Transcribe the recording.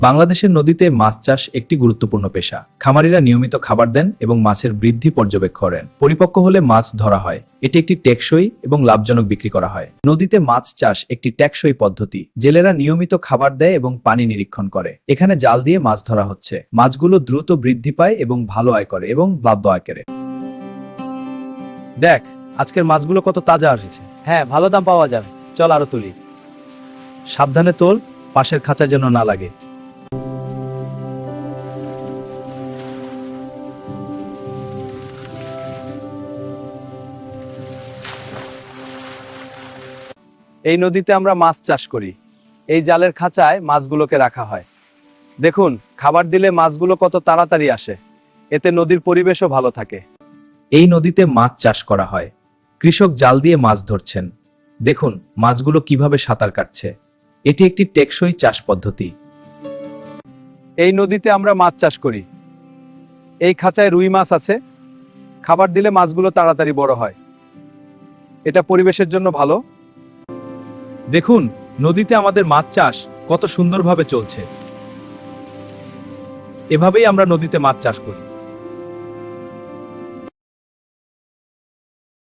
বাংলাদেশের নদীতে মাছ চাষ একটি গুরুত্বপূর্ণ পেশা। খামারিরা নিয়মিত খাবার দেন এবং মাছের বৃদ্ধি পর্যবেক্ষণ করেন। পরিপক্ক হলে মাছ ধরা হয়। এটি একটি টেকসই এবং লাভজনক বিক্রি করা হয়। নদীতে মাছ চাষ একটি টেকসই পদ্ধতি। জেলেরা নিয়মিত খাবার দেয় এবং পানি নিরীক্ষণ করে। এখানে জাল দিয়ে মাছ ধরা হচ্ছে। মাছগুলো দ্রুত বৃদ্ধি পায় এবং ভালো আয় করে এবং লাভ আয় করে। দেখ, আজকের মাছগুলো কত তাজা এসেছে। হ্যাঁ, ভালো দাম পাওয়া যাবে। চল আরো তুলি। সাবধানে তোল, পাশের খাঁচা যেন না লাগে। এই নদীতে আমরা মাছ চাষ করি। এই জালের খাঁচায় মাছগুলোকে রাখা হয়। দেখুন, খাবার দিলে মাছগুলো কত তাড়াতাড়ি আসে। এতে নদীর পরিবেশও ভালো থাকে। এই নদীতে মাছ চাষ করা হয়। কৃষক জাল দিয়ে মাছ ধরছেন। দেখুন মাছগুলো কিভাবে সাঁতার কাটছে। এটি একটি টেকসই চাষ পদ্ধতি। এই নদীতে আমরা মাছ চাষ করি। এই খাঁচায় রুই মাছ আছে। খাবার দিলে মাছগুলো তাড়াতাড়ি বড় হয়। এটা পরিবেশের জন্য ভালো। দেখুন নদীতে আমাদের মাছ চাষ কত সুন্দরভাবে চলছে। এভাবেই আমরা নদীতে মাছ চাষ করি।